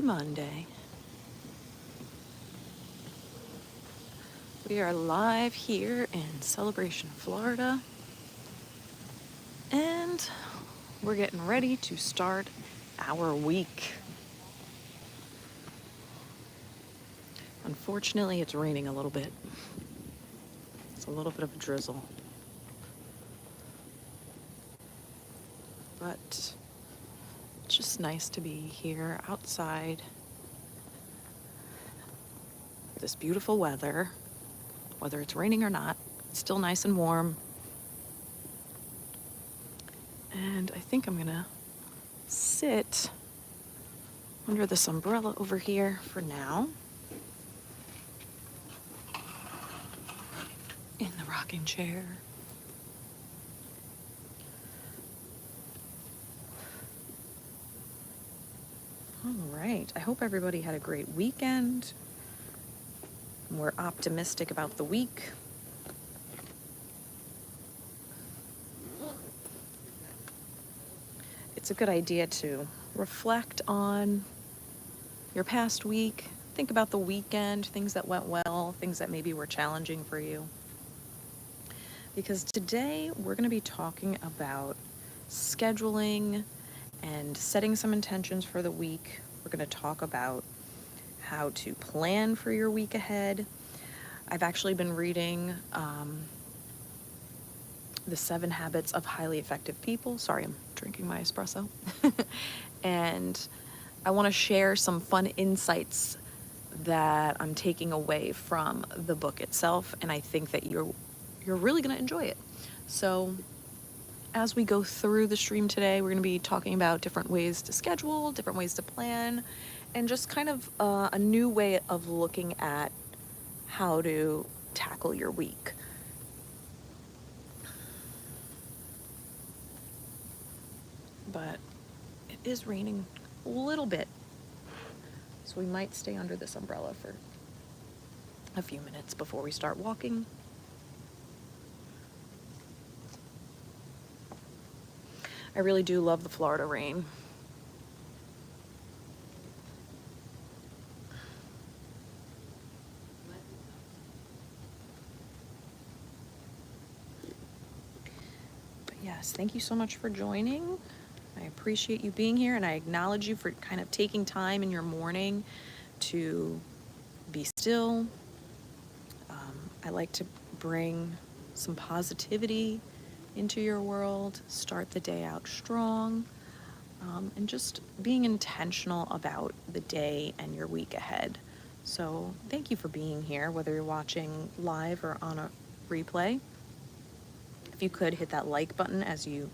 Monday. We are live here in Celebration, Florida, and we're getting ready to start our week. Unfortunately, it's raining a little bit. It's a little bit of a drizzle. But it's just nice to be here outside. This beautiful weather, whether it's raining or not, it's still nice and warm. And I think I'm gonna sit under this umbrella over here for now. In the rocking chair. All right. I hope everybody had a great weekend. We're optimistic about the week. It's a good idea to reflect on your past week. Think about the weekend, things that went well, things that maybe were challenging for you. Because today we're going to be talking about scheduling and setting some intentions for the week. We're going to talk about how to plan for your week ahead. I've actually been reading The 7 Habits of Highly Effective People. Sorry, I'm drinking my espresso. And I want to share some fun insights that I'm taking away from the book itself, and I think that you're really going to enjoy it. So as we go through the stream today, we're going to be talking about different ways to schedule, different ways to plan, and just kind of a new way of looking at how to tackle your week. But it is raining a little bit, so we might stay under this umbrella for a few minutes before we start walking. I really do love the Florida rain. But yes, thank you so much for joining. I appreciate you being here, and I acknowledge you for kind of taking time in your morning to be still. I like to bring some positivity into your world, start the day out strong, and just being intentional about the day and your week ahead. So thank you for being here, whether you're watching live or on a replay. If you could hit that like button as you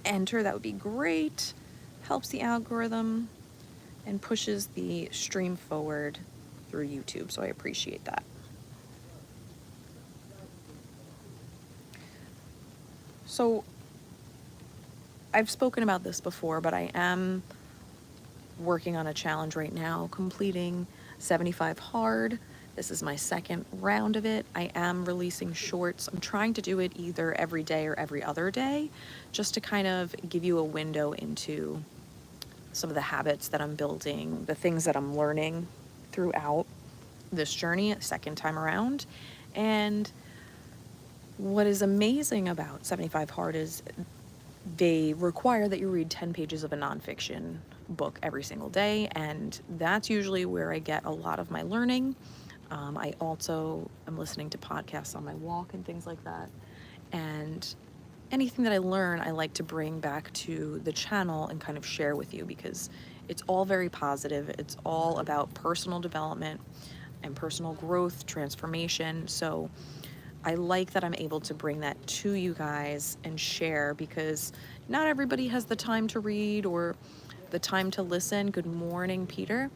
enter, that would be great. Helps the algorithm and pushes the stream forward through YouTube, so I appreciate that. So I've spoken about this before, but I am working on a challenge right now, completing 75 Hard. This is my second round of it. I am releasing shorts. I'm trying to do it either every day or every other day, just to kind of give you a window into some of the habits that I'm building, the things that I'm learning throughout this journey a second time around. And what is amazing about 75 Hard is they require that you read 10 pages of a nonfiction book every single day, and that's usually where I get a lot of my learning. I also am listening to podcasts on my walk and things like that, and anything that I learn, I like to bring back to the channel and kind of share with you, because it's all very positive. It's all about personal development and personal growth, transformation. So I like that I'm able to bring that to you guys and share, because not everybody has the time to read or the time to listen. Good morning, Peter.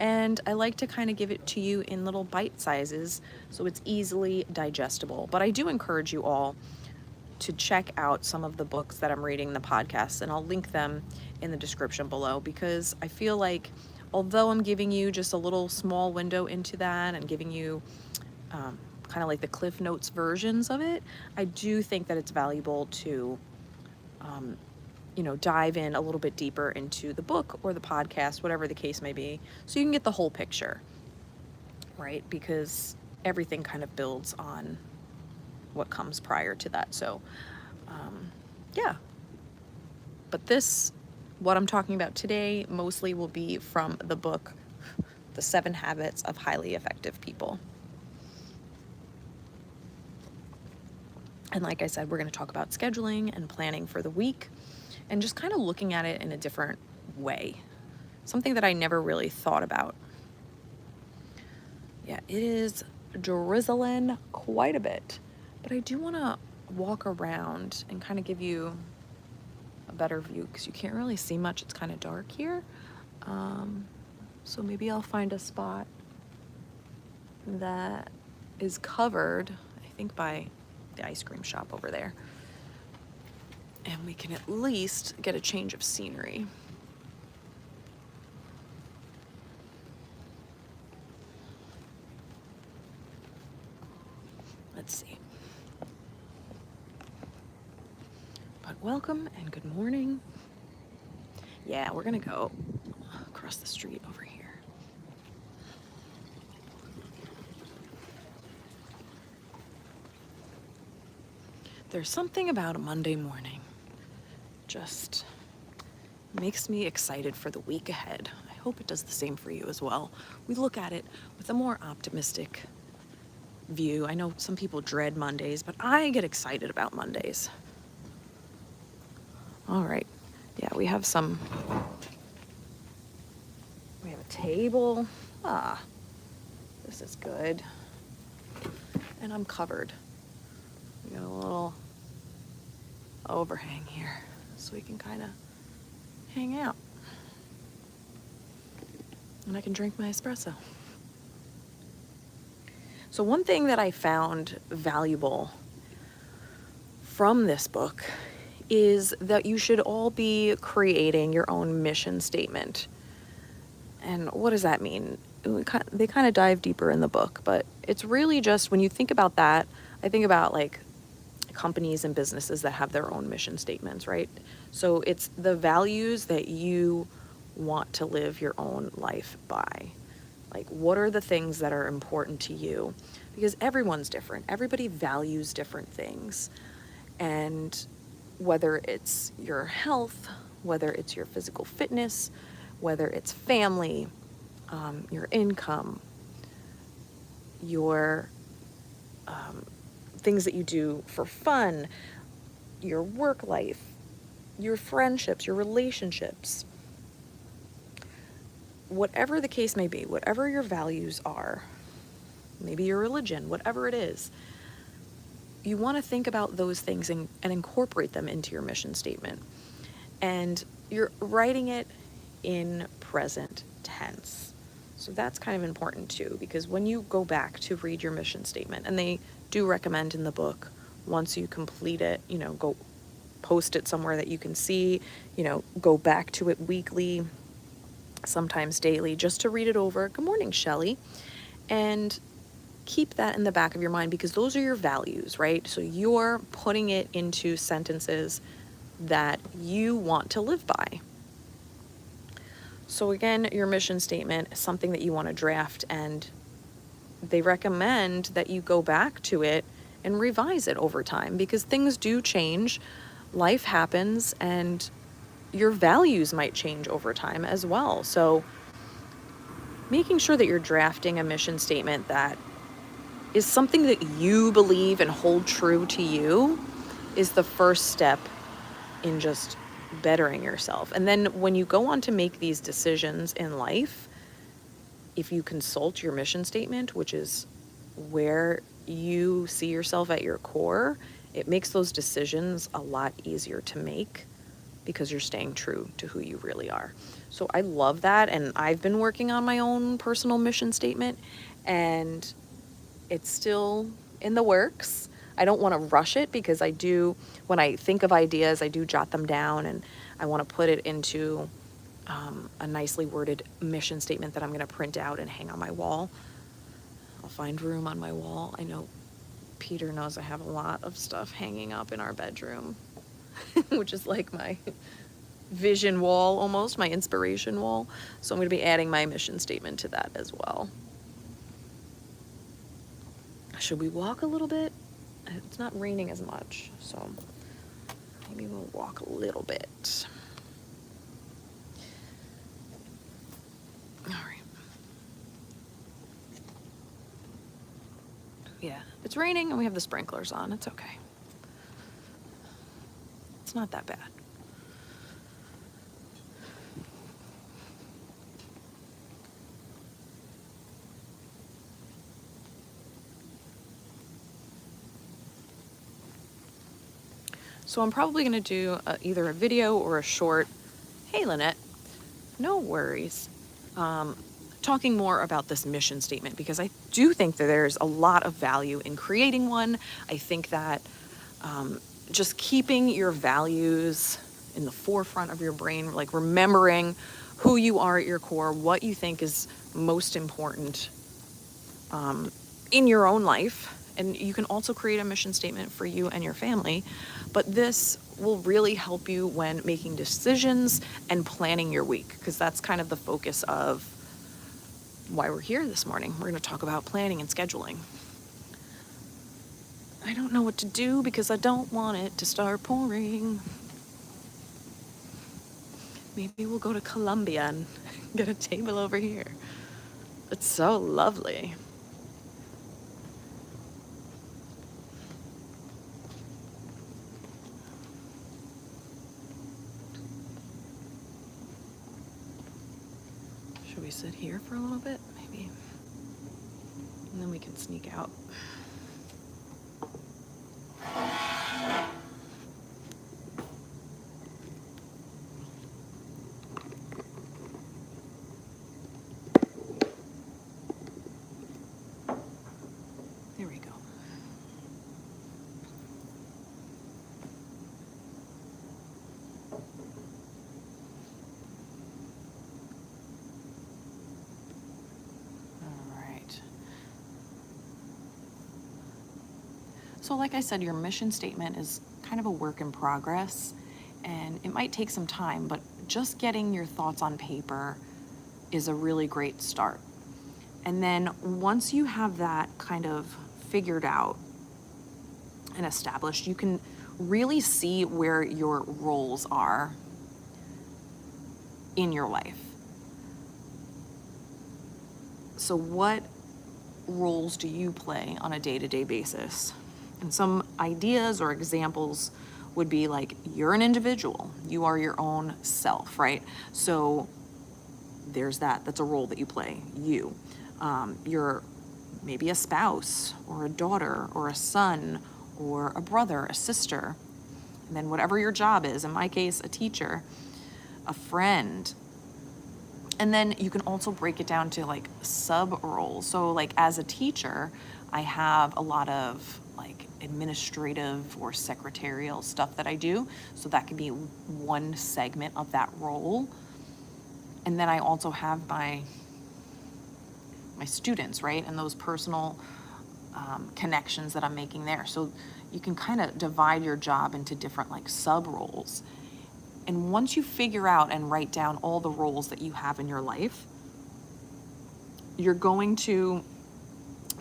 And I like to kind of give it to you in little bite sizes so it's easily digestible. But I do encourage you all to check out some of the books that I'm reading, the podcasts, and I'll link them in the description below, because I feel like although I'm giving you just a little small window into that and giving you kind of like the Cliff Notes versions of it, I do think that it's valuable to dive in a little bit deeper into the book or the podcast, whatever the case may be, so you can get the whole picture, right? Because everything kind of builds on what comes prior to that. So, yeah. But what I'm talking about today, mostly will be from the book, The 7 Habits of Highly Effective People. And like I said, we're going to talk about scheduling and planning for the week and just kind of looking at it in a different way. Something that I never really thought about. Yeah, it is drizzling quite a bit, but I do want to walk around and kind of give you a better view because you can't really see much. It's kind of dark here. So maybe I'll find a spot that is covered, I think, by the ice cream shop over there. And we can at least get a change of scenery. Let's see. But welcome and good morning. Yeah, we're gonna go across the street over here. There's something about a Monday morning. Just makes me excited for the week ahead. I hope it does the same for you as well. We look at it with a more optimistic view. I know some people dread Mondays, but I get excited about Mondays. All right. Yeah, we have a table. This is good. And I'm covered. We got a little overhang here so we can kind of hang out. And I can drink my espresso. So one thing that I found valuable from this book is that you should all be creating your own mission statement. And what does that mean? They kind of dive deeper in the book, but it's really just when you think about that, I think about like companies and businesses that have their own mission statements, right? So it's the values that you want to live your own life by. Like, what are the things that are important to you? Because everyone's different. Everybody values different things. And whether it's your health, whether it's your physical fitness, whether it's family, your income, your things that you do for fun, your work life, your friendships, your relationships, whatever the case may be, whatever your values are, maybe your religion, whatever it is, you want to think about those things and incorporate them into your mission statement. And you're writing it in present tense. So that's kind of important too, because when you go back to read your mission statement, and they do recommend in the book, once you complete it, go post it somewhere that you can see, go back to it weekly, sometimes daily, just to read it over. Good morning, Shelley. And keep that in the back of your mind because those are your values, right? So you're putting it into sentences that you want to live by. So again, your mission statement is something that you want to draft, and they recommend that you go back to it and revise it over time because things do change, life happens, and your values might change over time as well. So making sure that you're drafting a mission statement that is something that you believe and hold true to you is the first step in just bettering yourself. And then when you go on to make these decisions in life, if you consult your mission statement, which is where you see yourself at your core, it makes those decisions a lot easier to make because you're staying true to who you really are. So I love that. And I've been working on my own personal mission statement, and it's still in the works. I don't want to rush it because when I think of ideas, I do jot them down, and I want to put it into a nicely worded mission statement that I'm going to print out and hang on my wall. I'll find room on my wall. I know Peter knows I have a lot of stuff hanging up in our bedroom, which is like my vision wall almost, my inspiration wall. So I'm going to be adding my mission statement to that as well. Should we walk a little bit? It's not raining as much, so maybe we'll walk a little bit. All right. Yeah, it's raining and we have the sprinklers on. It's okay. It's not that bad. So I'm probably going to do either a video or a short. Hey, Lynette. No worries. Talking more about this mission statement, because I do think that there's a lot of value in creating one. I think that just keeping your values in the forefront of your brain, like remembering who you are at your core, what you think is most important in your own life. And you can also create a mission statement for you and your family. But this will really help you when making decisions and planning your week, because that's kind of the focus of why we're here this morning. We're going to talk about planning and scheduling. I don't know what to do because I don't want it to start pouring. Maybe we'll go to Colombia and get a table over here. It's so lovely. Should we sit here for a little bit? Maybe. And then we can sneak out. There we go. So like I said, your mission statement is kind of a work in progress, and it might take some time, but just getting your thoughts on paper is a really great start. And then once you have that kind of figured out and established, you can really see where your roles are in your life. So what roles do you play on a day-to-day basis? And some ideas or examples would be like, you're an individual, you are your own self, right? So there's that's a role that you play, you. You're maybe a spouse or a daughter or a son or a brother, a sister. And then whatever your job is, in my case, a teacher, a friend. And then you can also break it down to like sub roles. So like as a teacher, I have a lot of like administrative or secretarial stuff that I do. So that could be one segment of that role. And then I also have my students, right? And those personal connections that I'm making there. So you can kind of divide your job into different like sub roles. And once you figure out and write down all the roles that you have in your life, you're going to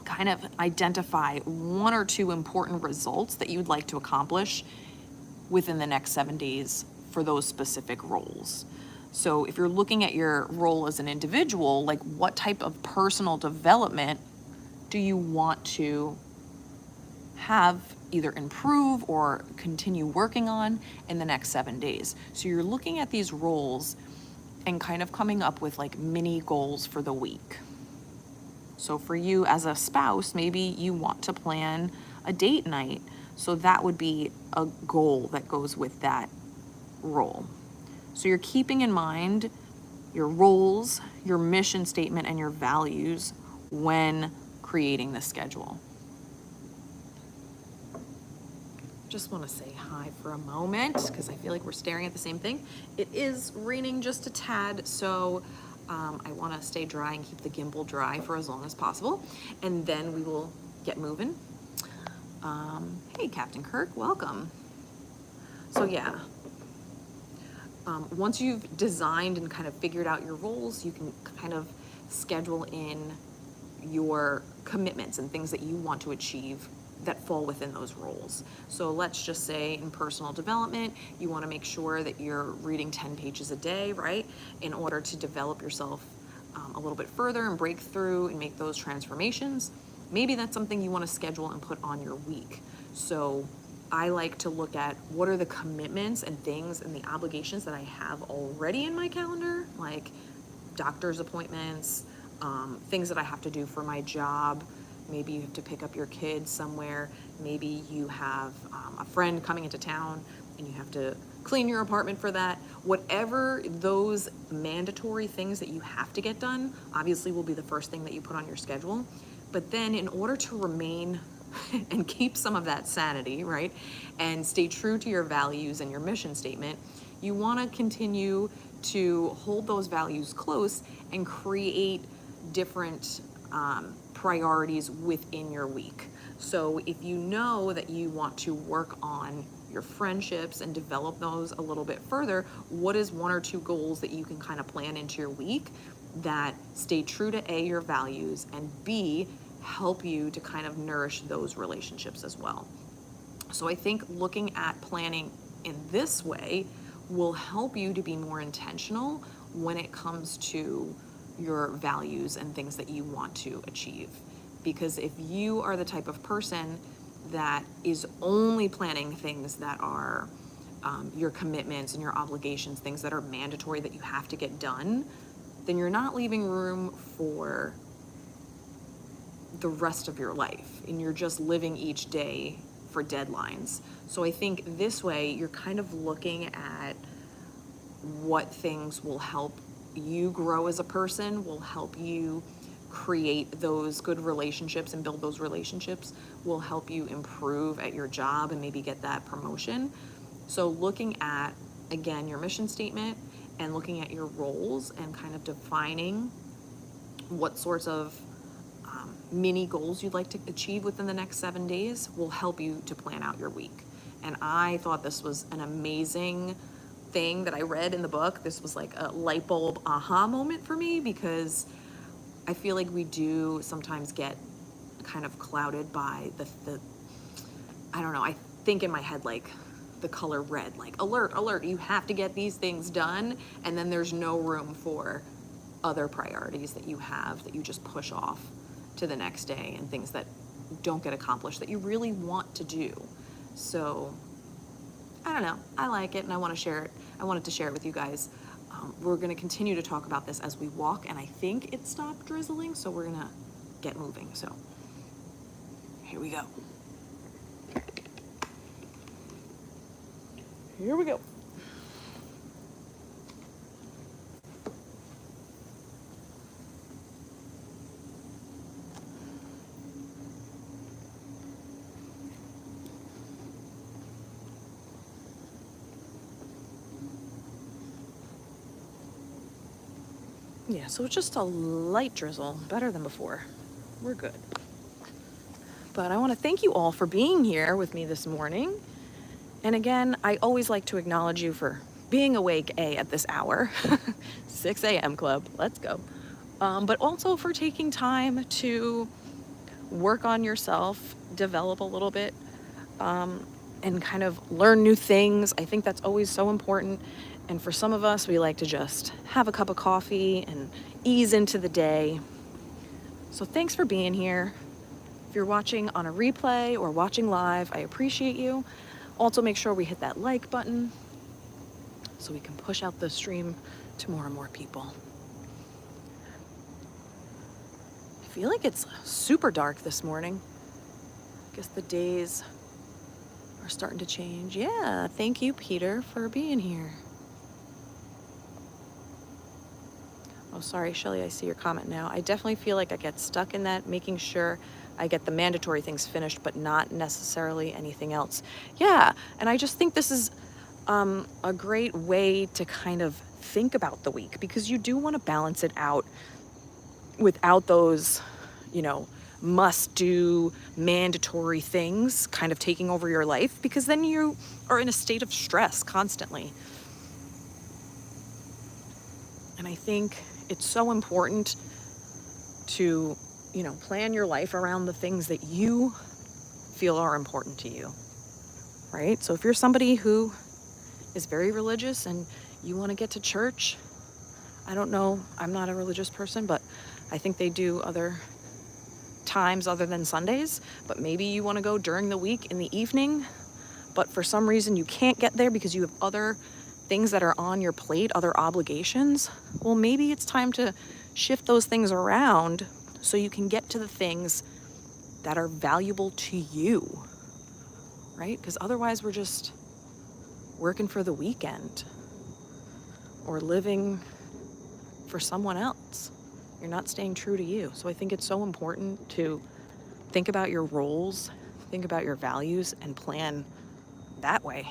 kind of identify one or two important results that you'd like to accomplish within the next 7 days for those specific roles. So if you're looking at your role as an individual, like what type of personal development do you want to have either improve or continue working on in the next 7 days? So you're looking at these roles and kind of coming up with like mini goals for the week. So for you as a spouse, maybe you want to plan a date night. So that would be a goal that goes with that role. So you're keeping in mind your roles, your mission statement, and your values when creating the schedule. Just want to say hi for a moment because I feel like we're staring at the same thing. It is raining just a tad, so I want to stay dry and keep the gimbal dry for as long as possible, and then we will get moving. Hey, Captain Kirk, welcome. So yeah, Once you've designed and kind of figured out your roles, you can kind of schedule in your commitments and things that you want to achieve that fall within those roles. So let's just say in personal development, you want to make sure that you're reading 10 pages a day, right? In order to develop yourself a little bit further and break through and make those transformations. Maybe that's something you want to schedule and put on your week. So I like to look at what are the commitments and things and the obligations that I have already in my calendar, like doctor's appointments, things that I have to do for my job. Maybe you have to pick up your kids somewhere. Maybe you have a friend coming into town and you have to clean your apartment for that. Whatever those mandatory things that you have to get done, obviously will be the first thing that you put on your schedule. But then in order to remain and keep some of that sanity, right, and stay true to your values and your mission statement, you want to continue to hold those values close and create different priorities within your week. So if you know that you want to work on your friendships and develop those a little bit further, what is one or two goals that you can kind of plan into your week that stay true to A, your values, and B, help you to kind of nourish those relationships as well. So I think looking at planning in this way will help you to be more intentional when it comes to your values and things that you want to achieve. Because if you are the type of person that is only planning things that are your commitments and your obligations, things that are mandatory that you have to get done, then you're not leaving room for the rest of your life, and you're just living each day for deadlines. So I think this way you're kind of looking at what things will help you grow as a person, will help you create those good relationships and build those relationships, will help you improve at your job and maybe get that promotion. So looking at, again, your mission statement and looking at your roles and kind of defining what sorts of mini goals you'd like to achieve within the next 7 days will help you to plan out your week. And I thought this was an amazing thing that I read in the book. This was like a light bulb aha moment for me, because I feel like we do sometimes get kind of clouded by the I don't know, I think in my head like the color red, like alert, alert, you have to get these things done, and then there's no room for other priorities that you have that you just push off to the next day, and things that don't get accomplished that you really want to do. So I don't know, I like it and I want to share it. I wanted to share it with you guys. We're going to continue to talk about this as we walk, and I think it stopped drizzling, so we're going to get moving. So here we go. Here we go. Yeah, so it's just a light drizzle, better than before. We're good. But I want to thank you all for being here with me this morning. And again, I always like to acknowledge you for being awake, at this hour, 6 a.m. club, let's go. But also for taking time to work on yourself, develop a little bit, and kind of learn new things. I think that's always so important. And for some of us, we like to just have a cup of coffee and ease into the day. So thanks for being here. If you're watching on a replay or watching live, I appreciate you. Also, make sure we hit that like button so we can push out the stream to more and more people. I feel like it's super dark this morning. I guess the days are starting to change. Yeah, thank you, Peter, for being here. Oh, sorry, Shelly, I see your comment now. I definitely feel like I get stuck in that, making sure I get the mandatory things finished, but not necessarily anything else. Yeah, and I just think this is a great way to kind of think about the week, because you do want to balance it out without those, must-do, mandatory things kind of taking over your life, because then you are in a state of stress constantly. And I think it's so important to, plan your life around the things that you feel are important to you, right? So if you're somebody who is very religious and you want to get to church, I don't know, I'm not a religious person, but I think they do other times other than Sundays, but maybe you want to go during the week in the evening, but for some reason you can't get there because you have other things that are on your plate, other obligations. Well, maybe it's time to shift those things around so you can get to the things that are valuable to you, right? Because otherwise we're just working for the weekend or living for someone else. You're not staying true to you. So I think it's so important to think about your roles, think about your values, and plan that way.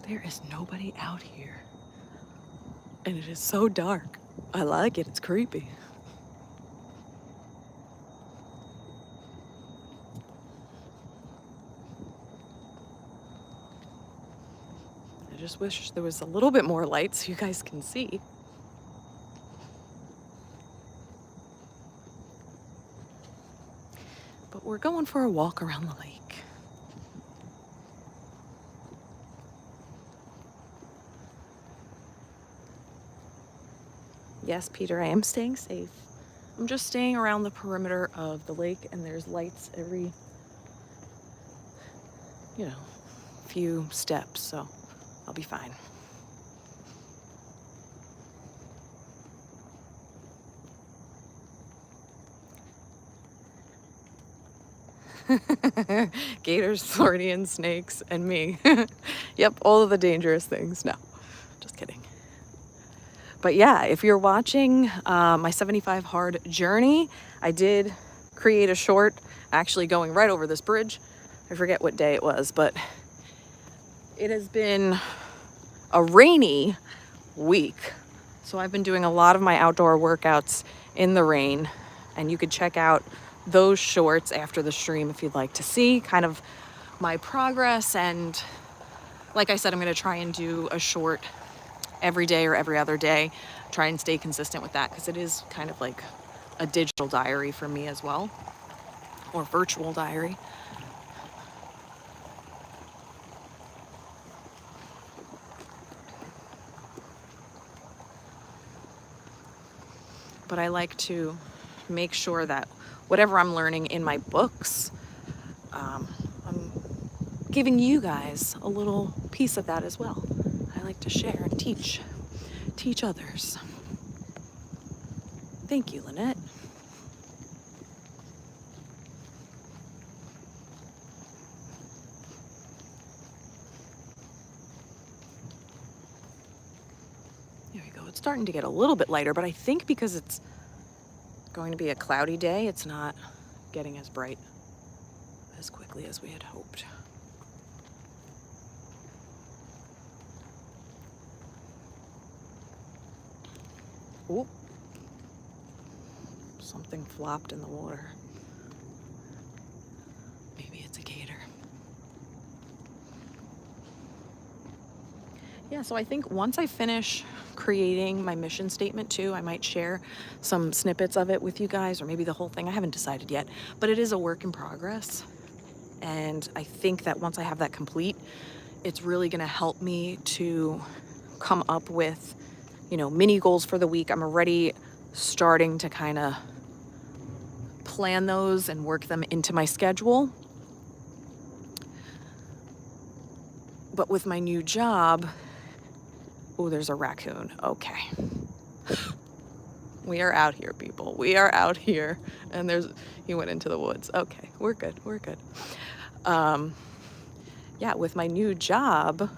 There is nobody out here. And it is so dark. I like it. It's creepy. I just wish there was a little bit more light so you guys can see. But we're going for a walk around the lake. Yes, Peter, I am staying safe. I'm just staying around the perimeter of the lake, and there's lights every, few steps, so I'll be fine. Gators, Floridian snakes, and me. Yep, all of the dangerous things. No, just kidding. But yeah, if you're watching my 75 hard journey, I did create a short actually going right over this bridge. I forget what day it was, but it has been a rainy week. So I've been doing a lot of my outdoor workouts in the rain, and you could check out those shorts after the stream if you'd like to see kind of my progress. And like I said, I'm going to try and do a short every day or every other day, try and stay consistent with that, because it is kind of like a digital diary for me as well, or virtual diary. But I like to make sure that whatever I'm learning in my books, I'm giving you guys a little piece of that as well. I like to share and teach others. Thank you, Lynette. There we go. It's starting to get a little bit lighter, but I think because it's going to be a cloudy day, it's not getting as bright as quickly as we had hoped. Oop. Something flopped in the water. Maybe it's a gator. Yeah, so I think once I finish creating my mission statement too, I might share some snippets of it with you guys, or maybe the whole thing. I haven't decided yet, but it is a work in progress. And I think that once I have that complete, it's really gonna help me to come up with, mini goals for the week. I'm already starting to kind of plan those and work them into my schedule. But with my new job, oh, there's a raccoon. Okay. We are out here, people. We are out here. And he went into the woods. Okay, we're good. We're good. Yeah, with my new job,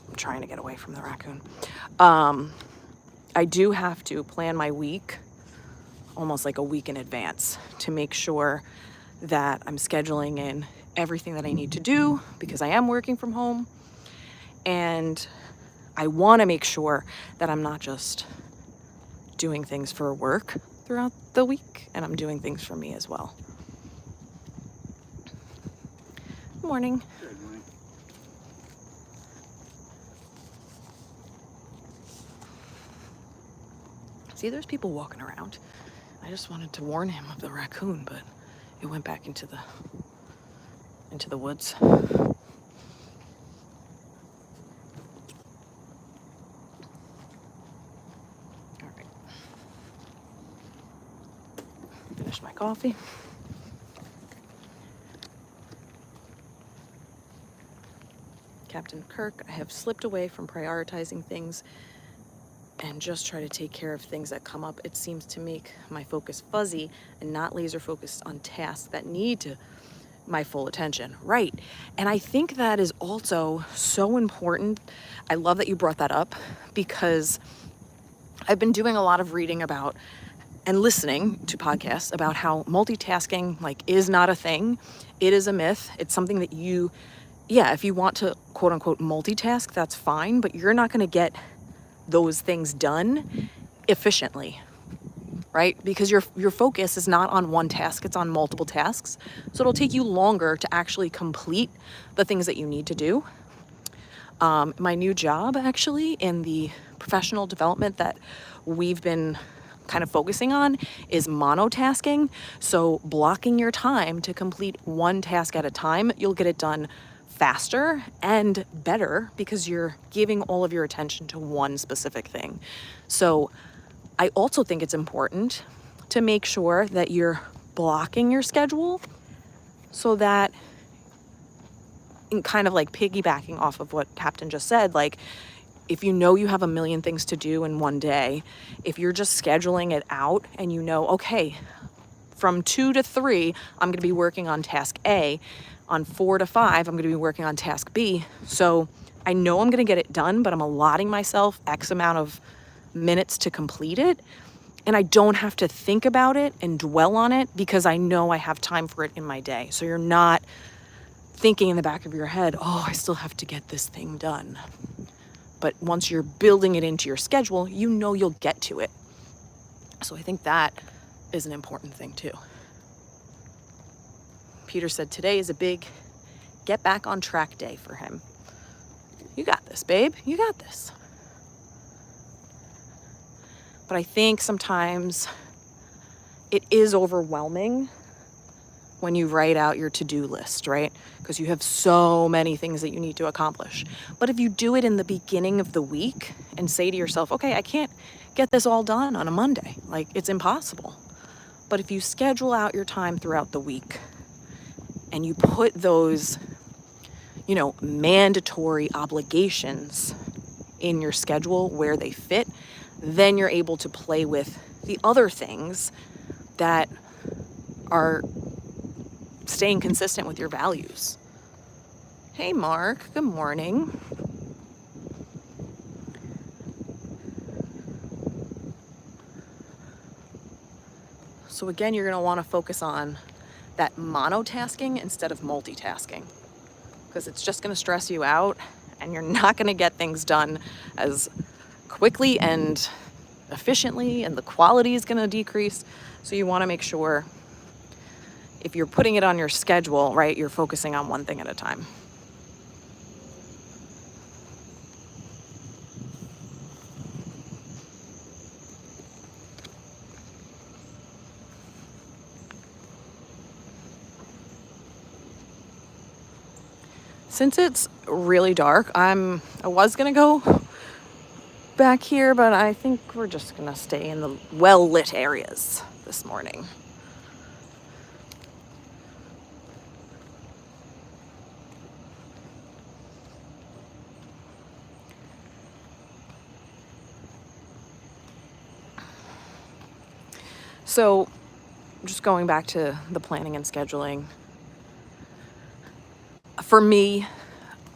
I'm trying to get away from the raccoon. I do have to plan my week almost like a week in advance to make sure that I'm scheduling in everything that I need to do, because I am working from home, and I want to make sure that I'm not just doing things for work throughout the week, and I'm doing things for me as well. Good morning. Good morning. See, there's people walking around. I just wanted to warn him of the raccoon, but it went back into the woods. All right. Finish my coffee. Captain Kirk, I have slipped away from prioritizing things and just try to take care of things that come up. It seems to make my focus fuzzy and not laser focused on tasks that need my full attention. Right. And I think that is also so important. I love that you brought that up, because I've been doing a lot of reading about and listening to podcasts about how multitasking is not a thing. It is a myth. It's something that if you want to quote unquote multitask, that's fine, but you're not going to get those things done efficiently, right? Because your focus is not on one task, it's on multiple tasks. So it'll take you longer to actually complete the things that you need to do. My new job, actually, in the professional development that we've been kind of focusing on, is monotasking. So blocking your time to complete one task at a time, you'll get it done faster and better because you're giving all of your attention to one specific thing. So I also think it's important to make sure that you're blocking your schedule, so that, in kind of piggybacking off of what Captain just said, if you know you have a million things to do in one day, if you're just scheduling it out and okay, from 2 to 3, I'm going to be working on task A. On 4 to 5, I'm going to be working on task B. So I know I'm going to get it done, but I'm allotting myself X amount of minutes to complete it. And I don't have to think about it and dwell on it because I know I have time for it in my day. So you're not thinking in the back of your head, oh, I still have to get this thing done. But once you're building it into your schedule, you'll get to it. So I think that is an important thing too. Peter said today is a big get back on track day for him. You got this, babe. You got this. But I think sometimes it is overwhelming when you write out your to-do list, right? Because you have so many things that you need to accomplish. But if you do it in the beginning of the week and say to yourself, okay, I can't get this all done on a Monday. It's impossible. But if you schedule out your time throughout the week and you put those, mandatory obligations in your schedule where they fit, then you're able to play with the other things that are staying consistent with your values. Hey, Mark, good morning. So again, you're going to want to focus on that monotasking instead of multitasking, because it's just going to stress you out and you're not going to get things done as quickly and efficiently, and the quality is going to decrease. So you want to make sure, if you're putting it on your schedule, right, you're focusing on one thing at a time. Since it's really dark, I was gonna go back here, but I think we're just gonna stay in the well-lit areas this morning. So, just going back to the planning and scheduling, for me,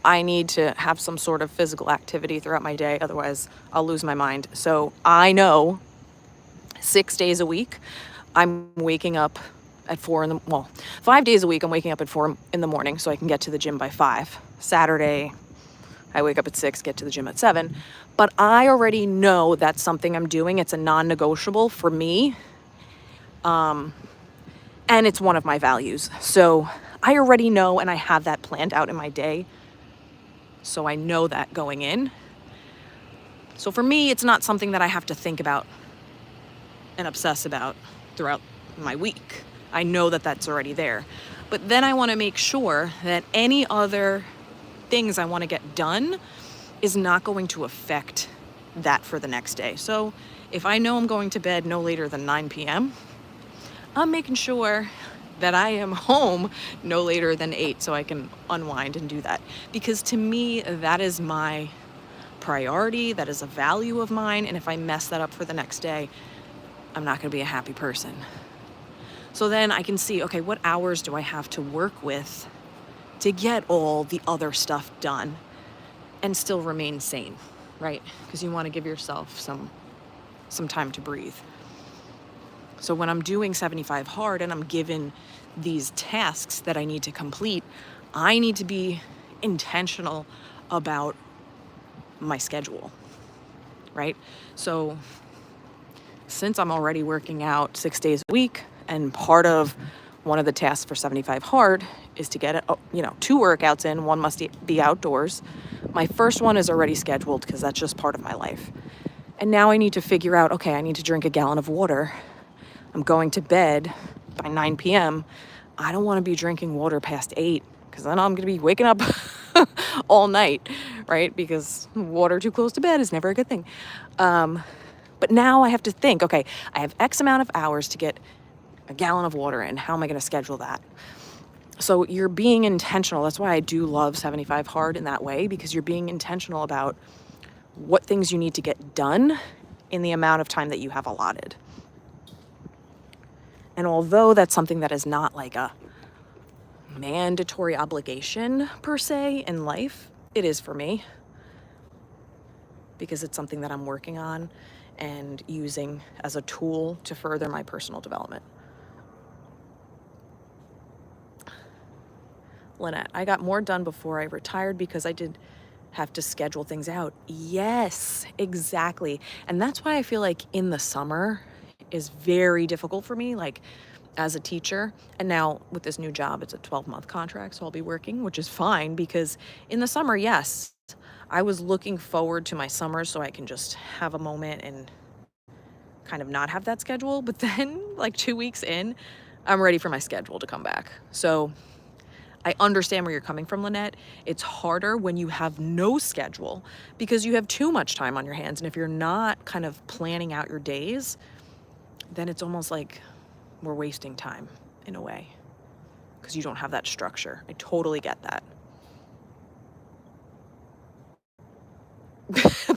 I need to have some sort of physical activity throughout my day, otherwise I'll lose my mind. So I know 6 days a week, I'm waking up at 5 days a week, I'm waking up at 4 in the morning so I can get to the gym by 5. Saturday, I wake up at 6, get to the gym at 7. But I already know that's something I'm doing. It's a non-negotiable for me. And it's one of my values. So I already know, and I have that planned out in my day. So I know that going in. So for me, it's not something that I have to think about and obsess about throughout my week. I know that that's already there. But then I want to make sure that any other things I want to get done is not going to affect that for the next day. So if I know I'm going to bed no later than 9 p.m., I'm making sure that I am home no later than 8 so I can unwind and do that. Because to me, that is my priority, that is a value of mine, and if I mess that up for the next day, I'm not going to be a happy person. So then I can see, okay, what hours do I have to work with to get all the other stuff done and still remain sane, right? Because you want to give yourself some time to breathe. So when I'm doing 75 hard and I'm given these tasks that I need to complete, I need to be intentional about my schedule, right? So since I'm already working out 6 days a week, and part of one of the tasks for 75 hard is to get 2 workouts in, one must be outdoors. My first one is already scheduled because that's just part of my life. And now I need to figure out, okay, I need to drink a gallon of water. I'm going to bed by 9 p.m. I don't want to be drinking water past 8 because then I'm going to be waking up all night, right? Because water too close to bed is never a good thing. But now I have to think, okay, I have X amount of hours to get a gallon of water in. How am I going to schedule that? So you're being intentional. That's why I do love 75 hard in that way, because you're being intentional about what things you need to get done in the amount of time that you have allotted. And although that's something that is not like a mandatory obligation per se in life, it is for me, because it's something that I'm working on and using as a tool to further my personal development. Lynette, I got more done before I retired because I did have to schedule things out. Yes, exactly. And that's why I feel like in the summer is very difficult for me, like as a teacher. And now with this new job, it's a 12-month contract, so I'll be working, which is fine, because in the summer, yes, I was looking forward to my summer so I can just have a moment and kind of not have that schedule. But then like 2 weeks in, I'm ready for my schedule to come back. So I understand where you're coming from, Lynette. It's harder when you have no schedule because you have too much time on your hands. And if you're not kind of planning out your days, then it's almost like we're wasting time in a way because you don't have that structure. I totally get that.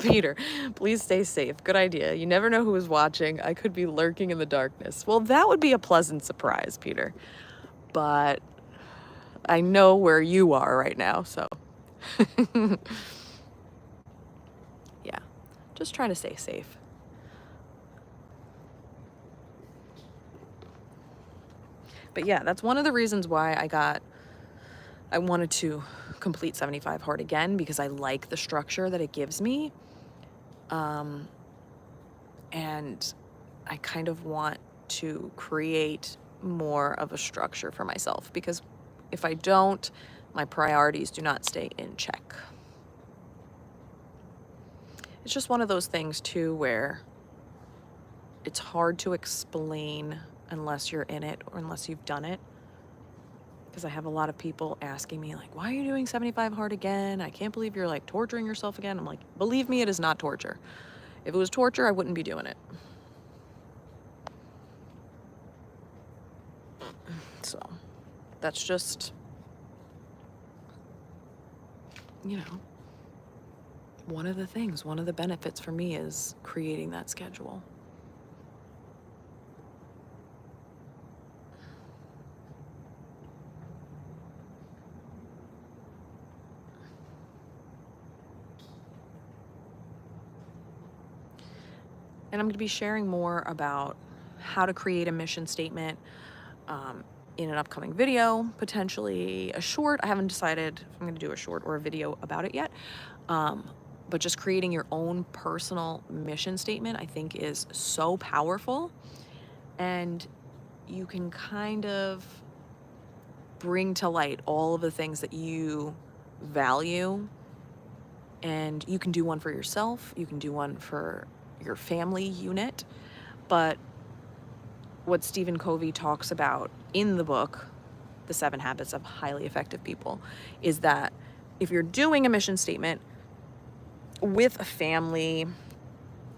Peter, please stay safe. Good idea. You never know who is watching. I could be lurking in the darkness. Well, that would be a pleasant surprise, Peter. But I know where you are right now, so yeah, just try to stay safe. But yeah, that's one of the reasons why I wanted to complete 75 hard again, because I like the structure that it gives me. And I kind of want to create more of a structure for myself, because if I don't, my priorities do not stay in check. It's just one of those things too where it's hard to explain unless you're in it or unless you've done it. Because I have a lot of people asking me like, why are you doing 75 hard again? I can't believe you're like torturing yourself again. I'm like, believe me, it is not torture. If it was torture, I wouldn't be doing it. So that's just, one of the things, one of the benefits for me is creating that schedule. And I'm going to be sharing more about how to create a mission statement, in an upcoming video, potentially a short. I haven't decided if I'm going to do a short or a video about it yet. But just creating your own personal mission statement, I think, is so powerful. And you can kind of bring to light all of the things that you value. And you can do one for yourself, you can do one for your family unit. But what Stephen Covey talks about in the book, The 7 Habits of Highly Effective People, is that if you're doing a mission statement with a family,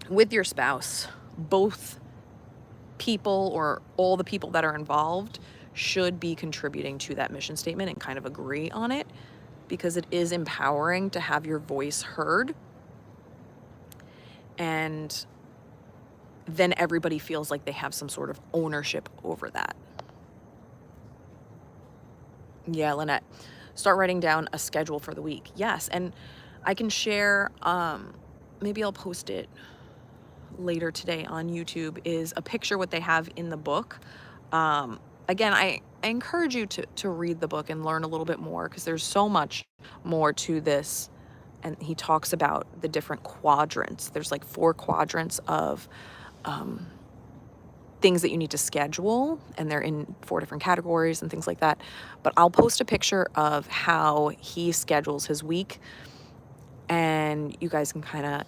with your spouse, both people or all the people that are involved should be contributing to that mission statement and kind of agree on it, because it is empowering to have your voice heard. And then everybody feels like they have some sort of ownership over that. Yeah, Lynette, start writing down a schedule for the week. Yes, and I can share, maybe I'll post it later today on YouTube, is a picture what they have in the book. Again, I encourage you to read the book and learn a little bit more, because there's so much more to this. And he talks about the different quadrants. There's like 4 quadrants of things that you need to schedule, and they're in 4 different categories and things like that. But I'll post a picture of how he schedules his week, and you guys can kind of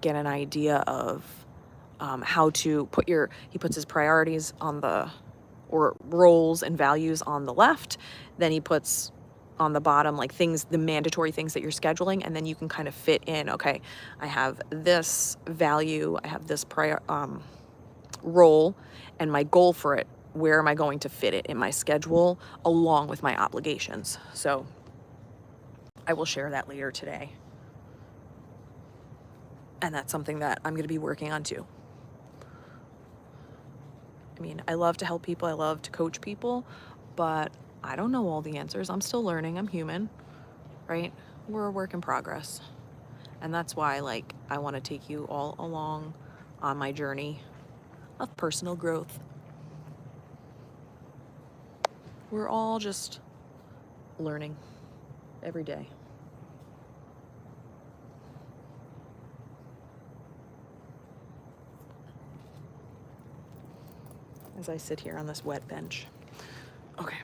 get an idea of how to put he puts his priorities on or roles and values on the left. Then he puts on the bottom like the mandatory things that you're scheduling, and then you can kind of fit in, okay, I have this value, I have this role, and my goal for it, where am I going to fit it in my schedule along with my obligations. So I will share that later today. And that's something that I'm going to be working on too. I mean, I love to help people, I love to coach people, but I don't know all the answers. I'm still learning. I'm human, right? We're a work in progress. And that's why, like, I want to take you all along on my journey of personal growth. We're all just learning every day. As I sit here on this wet bench. Okay,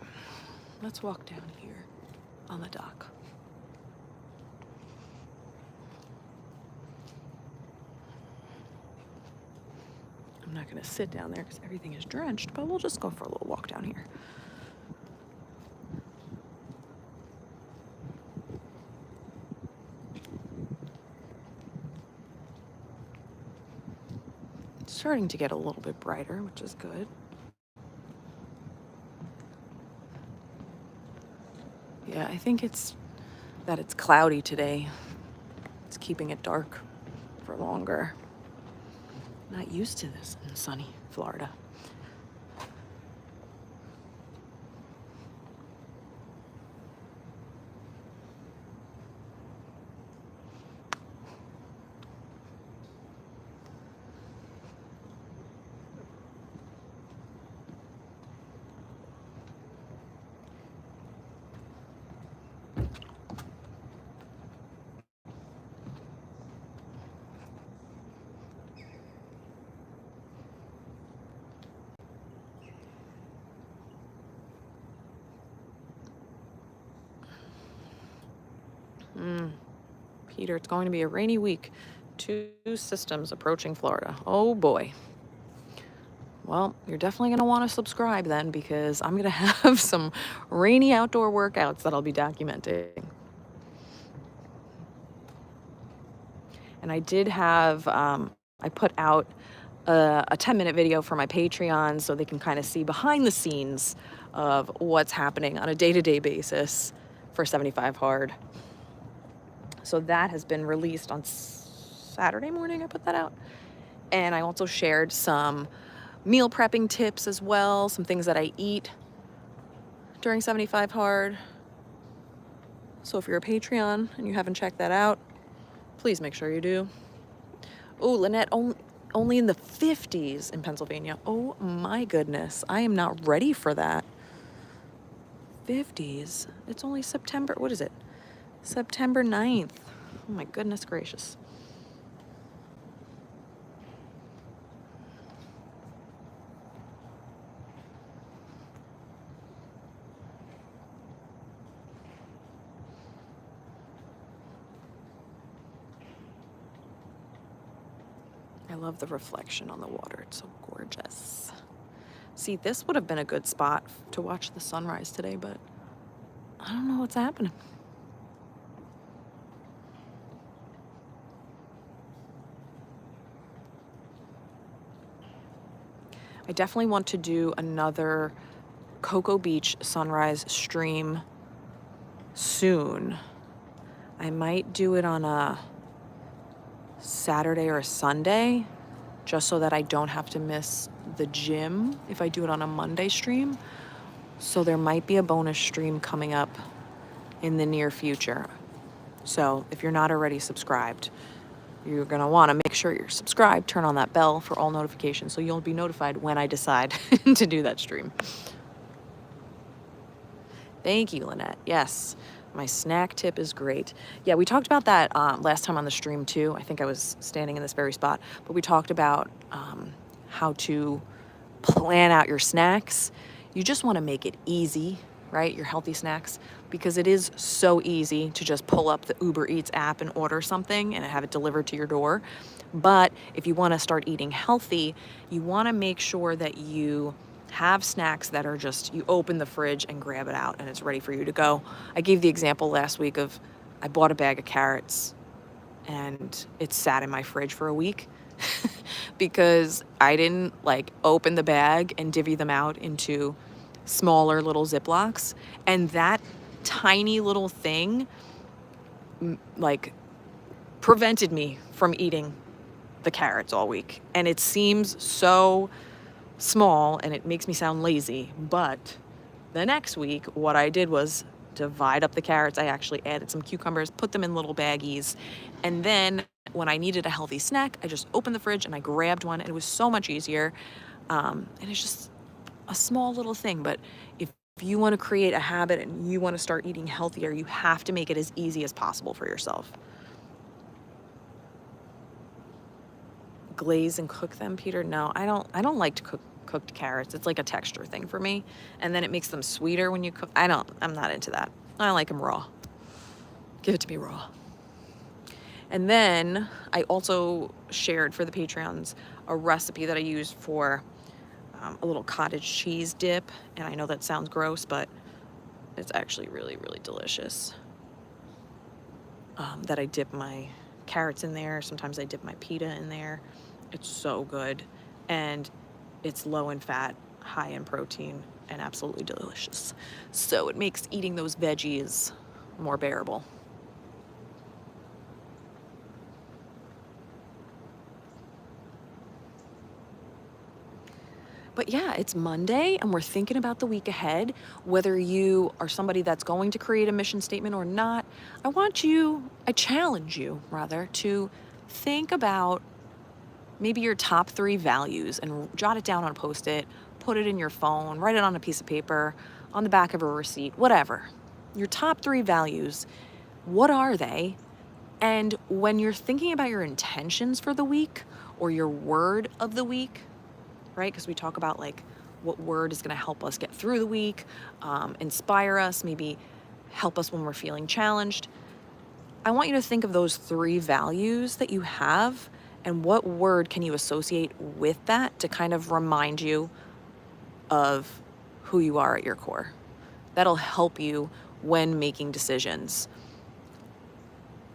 let's walk down here on the dock. I'm not going to sit down there because everything is drenched, but we'll just go for a little walk down here. It's starting to get a little bit brighter, which is good. Yeah, I think it's that it's cloudy today. It's keeping it dark for longer. Not used to this in sunny Florida. Peter, it's going to be a rainy week. 2 systems approaching Florida. Oh boy. Well, you're definitely going to want to subscribe then, because I'm going to have some rainy outdoor workouts that I'll be documenting. And I did have, I put out a 10-minute video for my Patreon so they can kind of see behind the scenes of what's happening on a day-to-day basis for 75 Hard. So that has been released on Saturday morning. I put that out. And I also shared some meal prepping tips as well, some things that I eat during 75 Hard. So if you're a Patreon and you haven't checked that out, please make sure you do. Oh, Lynette, only in the 50s in Pennsylvania. Oh my goodness, I am not ready for that. 50s. It's only September. What is it? September 9th. Oh my goodness gracious. I love the reflection on the water. It's so gorgeous. See, this would have been a good spot to watch the sunrise today, but I don't know what's happening. I definitely want to do another Cocoa Beach sunrise stream soon. I might do it on a Saturday or a Sunday, just so that I don't have to miss the gym if I do it on a Monday stream. So there might be a bonus stream coming up in the near future. So if you're not already subscribed, you're gonna wanna make sure you're subscribed, turn on that bell for all notifications so you'll be notified when I decide to do that stream. Thank you, Lynette. Yes, my snack tip is great. Yeah, we talked about that last time on the stream too. I think I was standing in this very spot, but we talked about how to plan out your snacks. You just want to make it easy, right? Your healthy snacks, because it is so easy to just pull up the Uber Eats app and order something and have it delivered to your door. But if you want to start eating healthy, you want to make sure that you have snacks that are just, you open the fridge and grab it out and it's ready for you to go. I gave the example last week of I bought a bag of carrots and it sat in my fridge for a week because I didn't like open the bag and divvy them out into smaller little Ziplocs. And that tiny little thing like prevented me from eating the carrots all week. And it seems so small and it makes me sound lazy, but the next week what I did was divide up the carrots. I actually added some cucumbers, put them in little baggies, and then when I needed a healthy snack, I just opened the fridge and I grabbed one, and it was so much easier. And it's just a small little thing, but if you want to create a habit and you want to start eating healthier, you have to make it as easy as possible for yourself. Glaze and cook them, Peter? No, I don't like to cooked carrots. It's like a texture thing for me, and then it makes them sweeter when you cook. I'm not into that. I like them raw. Give it to me raw. And then I also shared for the Patreons a recipe that I used for a little cottage cheese dip, and I know that sounds gross, but it's actually really, really delicious. That I dip my carrots in there. Sometimes I dip my pita in there. It's so good, and it's low in fat, high in protein, and absolutely delicious. So it makes eating those veggies more bearable. But yeah, it's Monday and we're thinking about the week ahead. Whether you are somebody that's going to create a mission statement or not, I challenge you rather, to think about maybe your top 3 values and jot it down on a Post-it, put it in your phone, write it on a piece of paper, on the back of a receipt, whatever. Your top 3 values, what are they? And when you're thinking about your intentions for the week or your word of the week, right? Because we talk about like what word is going to help us get through the week, inspire us, maybe help us when we're feeling challenged. I want you to think of those 3 values that you have and what word can you associate with that to kind of remind you of who you are at your core. That'll help you when making decisions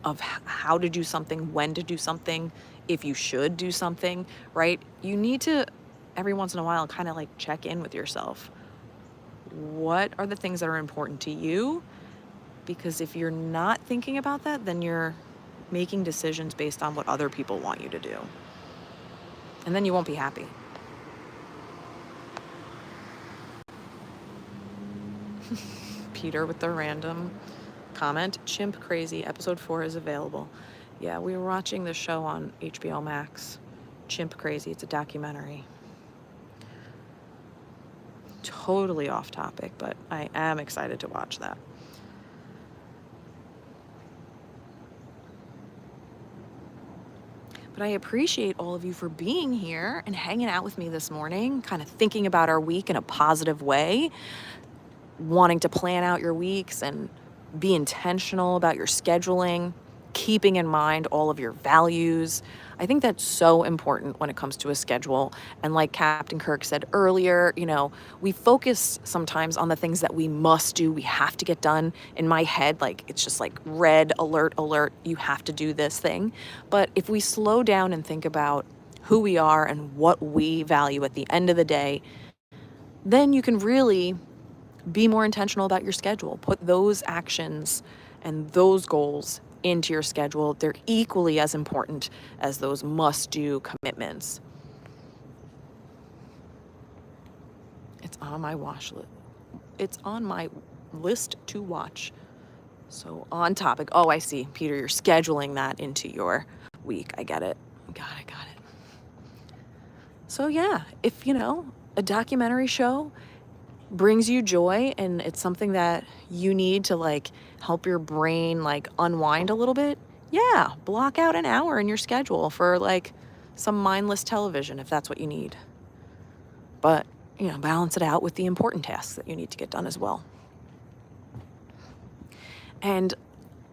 of how to do something, when to do something, if you should do something, right? You need to, every once in a while, kind of like check in with yourself. What are the things that are important to you? Because if you're not thinking about that, then you're making decisions based on what other people want you to do. And then you won't be happy. Peter with the random comment. Chimp Crazy, episode 4 is available. Yeah, we were watching the show on HBO Max. Chimp Crazy, it's a documentary. Totally off topic, but I am excited to watch that. But I appreciate all of you for being here and hanging out with me this morning, kind of thinking about our week in a positive way, wanting to plan out your weeks and be intentional about your scheduling, keeping in mind all of your values. I think that's so important when it comes to a schedule. And like Captain Kirk said earlier, we focus sometimes on the things that we must do, we have to get done. In my head, like it's just like red alert, alert, you have to do this thing. But if we slow down and think about who we are and what we value at the end of the day, then you can really be more intentional about your schedule. Put those actions and those goals into your schedule. They're equally as important as those must-do commitments. It's on my watch list. It's on my list to watch. So on topic. Oh, I see. Peter, you're scheduling that into your week. I get it. Got it. So yeah, if, a documentary show brings you joy and it's something that you need to like help your brain like unwind a little bit, yeah, block out an hour in your schedule for like some mindless television if that's what you need. But, balance it out with the important tasks that you need to get done as well. And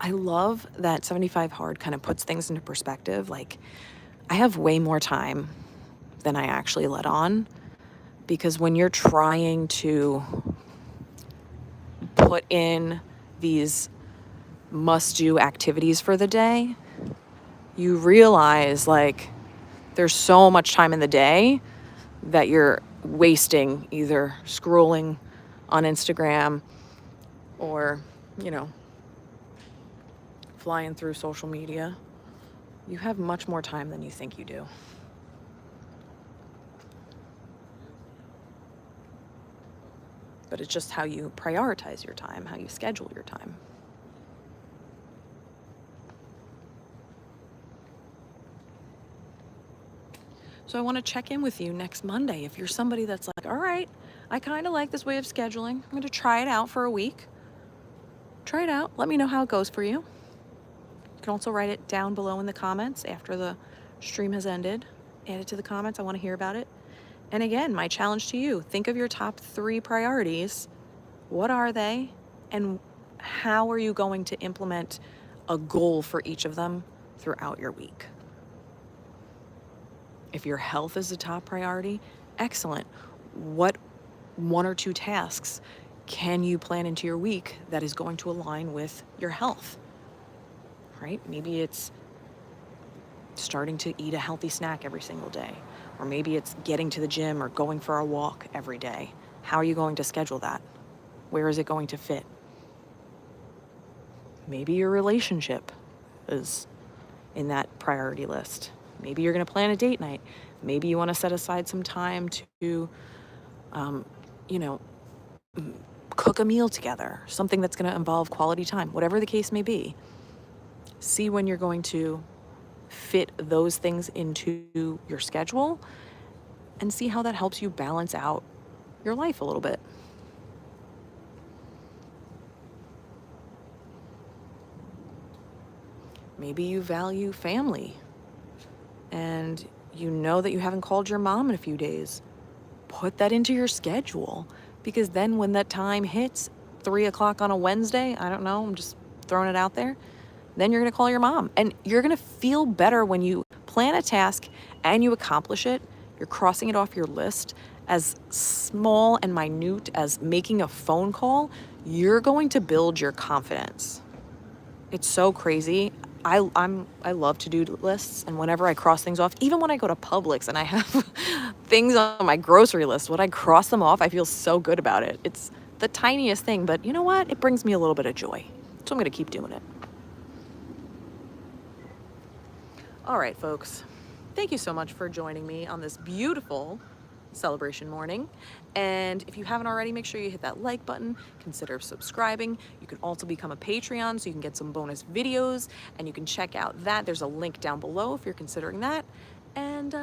I love that 75 Hard kind of puts things into perspective. Like, I have way more time than I actually let on, because when you're trying to put in these must-do activities for the day, you realize like there's so much time in the day that you're wasting either scrolling on Instagram or, flying through social media. You have much more time than you think you do. But it's just how you prioritize your time, how you schedule your time. So I want to check in with you next Monday. If you're somebody that's like, all right, I kind of like this way of scheduling. I'm going to try it out for a week. Try it out. Let me know how it goes for you. You can also write it down below in the comments after the stream has ended. Add it to the comments. I want to hear about it. And again, my challenge to you, think of your top 3 priorities. What are they? And how are you going to implement a goal for each of them throughout your week? If your health is a top priority, excellent. What 1 or 2 tasks can you plan into your week that is going to align with your health? Right? Maybe it's starting to eat a healthy snack every single day. Or maybe it's getting to the gym or going for a walk every day. How are you going to schedule that? Where is it going to fit? Maybe your relationship is in that priority list. Maybe you're going to plan a date night. Maybe you want to set aside some time to, cook a meal together, something that's going to involve quality time, whatever the case may be. See when you're going to fit those things into your schedule and see how that helps you balance out your life a little bit. Maybe you value family and you know that you haven't called your mom in a few days. Put that into your schedule, because then when that time hits 3:00 on a Wednesday, I don't know, I'm just throwing it out there, then you're going to call your mom. And you're going to feel better when you plan a task and you accomplish it. You're crossing it off your list. As small and minute as making a phone call, you're going to build your confidence. It's so crazy. I love to-do lists, and whenever I cross things off, even when I go to Publix and I have things on my grocery list, when I cross them off, I feel so good about it. It's the tiniest thing, but you know what? It brings me a little bit of joy. So I'm going to keep doing it. All right, folks. Thank you so much for joining me on this beautiful celebration morning. And if you haven't already, make sure you hit that like button, consider subscribing. You can also become a Patreon so you can get some bonus videos, and you can check out that. There's a link down below if you're considering that. And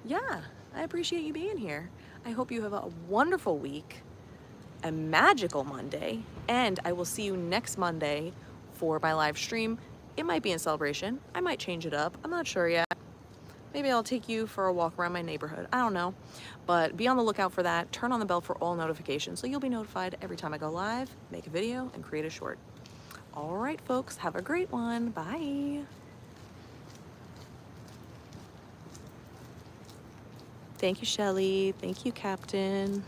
yeah, I appreciate you being here. I hope you have a wonderful week, a magical Monday, and I will see you next Monday for my live stream. It might be in celebration. I might change it up. I'm not sure yet. Maybe I'll take you for a walk around my neighborhood. I don't know. But be on the lookout for that. Turn on the bell for all notifications so you'll be notified every time I go live, make a video, and create a short. All right, folks, have a great one. Bye. Thank you, Shelly. Thank you, Captain.